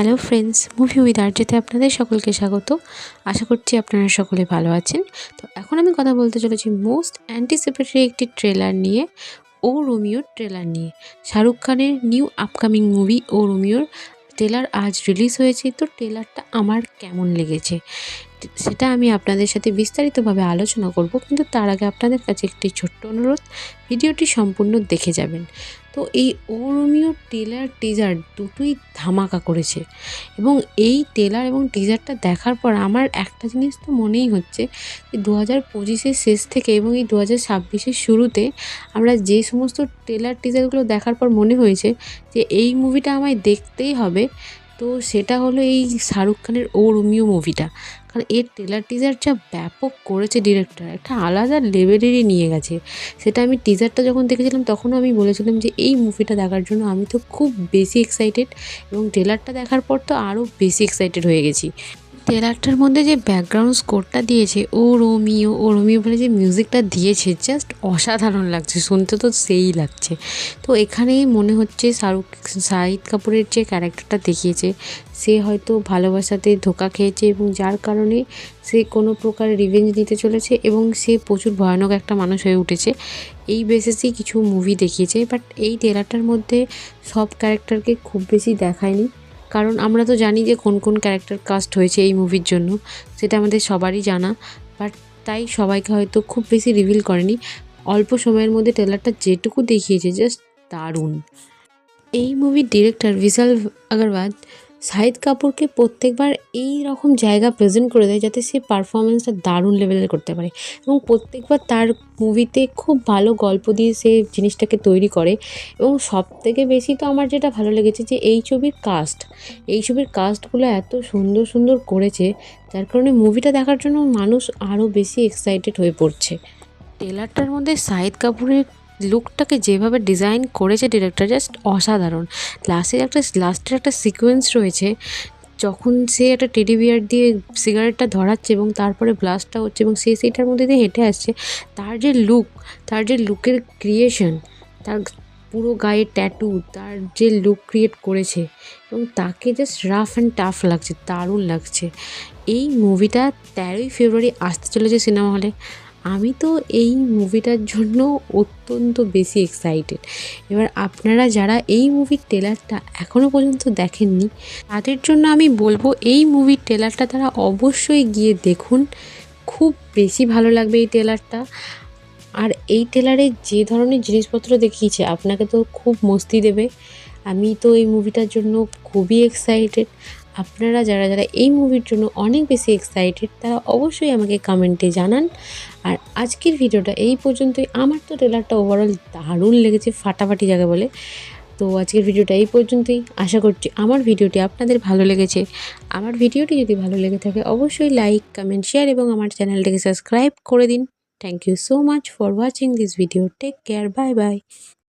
Hello friends, movie with আরজেতে আপনাদের সকলকে স্বাগত। আশা করছি আপনারা সকলে ভালো আছেন। তো এখন আমি কথা বলতে চলেছি মোস্ট অ্যান্টিসিপেটরি একটি ট্রেলার নিয়ে, ও রোমিওর ট্রেলার নিয়ে। শাহরুখ খানের নিউ আপকামিং মুভি ও রোমিওর ট্রেলার আজ রিলিজ হয়েছে। তো ট্রেলারটা আমার কেমন লেগেছে সেটা আমি আপনাদের সাথে বিস্তারিতভাবে আলোচনা করব, কিন্তু তার আগে আপনাদের কাছে একটি ছোট্ট অনুরোধ, ভিডিওটি সম্পূর্ণ দেখে যাবেন। তো এই ও রোমিও ট্রেলার টিজার দুটোই ধামাকা করেছে, এবং এই ট্রেলার এবং টিজারটা দেখার পর আমার একটা জিনিস তো মনেই হচ্ছে যে 2025-এর শেষ থেকে এবং এই 2026-এর শুরুতে আমরা যে সমস্ত ট্রেলার টিজারগুলো দেখার পর মনে হয়েছে যে এই মুভিটা আমায় দেখতেই হবে, তো সেটা হলো এই শাহরুখ খানের ও রোমিও মুভিটা। কারণ এর ট্রেলার টিজার যা ব্যাপক করেছে ডিরেক্টর, একটা আলাদা লেভেলেরই নিয়ে গেছে। সেটা আমি টিজারটা যখন দেখেছিলাম তখনও আমি বলেছিলাম যে এই মুভিটা দেখার জন্য আমি তো খুব বেশি এক্সাইটেড, এবং ট্রেলারটা দেখার পর তো আরও বেশি এক্সাইটেড হয়ে গেছি। ট্রেলারটার মধ্যে যে ব্যাকগ্রাউন্ড স্কোরটা দিয়েছে ও রোমিও বলে যে মিউজিকটা দিয়েছে, জাস্ট অসাধারণ লাগছে, শুনতে তো সেই লাগছে। তো এখানে মনে হচ্ছে শাহিদ কাপুরের যে ক্যারেক্টারটা দেখিয়েছে, সে হয়তো ভালোবাসাতে ধোঁকা খেয়েছে এবং যার কারণে সে কোনো প্রকার রিভেঞ্জ নিতে চলেছে, এবং সে প্রচুর ভয়ানক একটা মানুষ হয়ে উঠেছে। এই বেসিসেই কিছু মুভি দেখিয়েছে, বাট এই ট্রেলারটার মধ্যে সব ক্যারেক্টারকে খুব বেশি দেখায়নি, কারণ আমরা তো জানি যে কোন কোন ক্যারেক্টার কাস্ট হয়েছে এই মুভির জন্য, সেটা আমাদের সবারই জানা। বাট তাই সবাইকে হয়তো খুব বেশি রিভিল করেনি। অল্প সময়ের মধ্যে ট্রেলারটা যেটুকু দেখিয়েছে জাস্ট দারুণ। এই মুভির ডিরেক্টর বিশাল আগরওয়াল শাহিদ কাপুরকে প্রত্যেকবার এই রকম জায়গা প্রেজেন্ট করে দেয় যাতে সে পারফরমেন্সটা দারুণ লেভেলের করতে পারে, এবং প্রত্যেকবার তার মুভিতে খুব ভালো গল্প দিয়ে সে জিনিসটাকে তৈরি করে। এবং সবথেকে বেশি তো আমার যেটা ভালো লেগেছে যে এই ছবির কাস্টগুলো এত সুন্দর সুন্দর করেছে, যার কারণে মুভিটা দেখার জন্য মানুষ আরও বেশি এক্সাইটেড হয়ে পড়ছে। ট্রেলারটার মধ্যে শাহিদ কাপুরের লুকটাকে যেভাবে ডিজাইন করেছে ডিরেক্টর, জাস্ট অসাধারণ। লাস্টের একটা সিকোয়েন্স রয়েছে যখন সে একটা টেডি বিয়ার দিয়ে সিগারেটটা ধরাচ্ছে এবং তারপরে ব্লাস্টটা হচ্ছে এবং সে সেইটার মধ্যে দিয়ে হেঁটে আসছে। তার যে লুকের ক্রিয়েশন, তার পুরো গায়ে ট্যাটু, তার যে লুক ক্রিয়েট করেছে, এবং তাকে জাস্ট রাফ অ্যান্ড টাফ লাগছে, দারুণ লাগছে। এই মুভিটা 13ই ফেব্রুয়ারি আসতে চলেছে সিনেমা হলে। আমি তো এই মুভিটার জন্য অত্যন্ত বেশি এক্সাইটেড। এবার আপনারা যারা এই মুভির ট্রেলারটা এখনও পর্যন্ত দেখেননি, তাদের জন্য আমি বলবো এই মুভির ট্রেলারটা তারা অবশ্যই গিয়ে দেখুন, খুব বেশি ভালো লাগবে এই ট্রেলারটা। আর এই ট্রেলারে যে ধরনের জিনিসপত্র দেখিয়েছে আপনাকে তো খুব মস্তি দেবে। আমি তো এই মুভিটার জন্য খুবই এক্সাইটেড। আপনারা যারা যারা এই মুভির জন্য অনেক বেশি এক্সাইটেড তারা অবশ্যই আমাকে কমেন্টে জানান। আর আজকের ভিডিওটা এই পর্যন্তই। আমার তো ট্রেলারটা ওভারঅল দারুণ লেগেছে, ফাটাফাটি জায়গা বলে। তো আজকের ভিডিওটা এই পর্যন্তই। আশা করছি আমার ভিডিওটি আপনাদের ভালো লেগেছে। আমার ভিডিওটি যদি ভালো লেগে থাকে অবশ্যই লাইক, কমেন্ট, শেয়ার এবং আমার চ্যানেলটিকে সাবস্ক্রাইব করে দিন। Thank you so much for watching this video. Take care. Bye bye.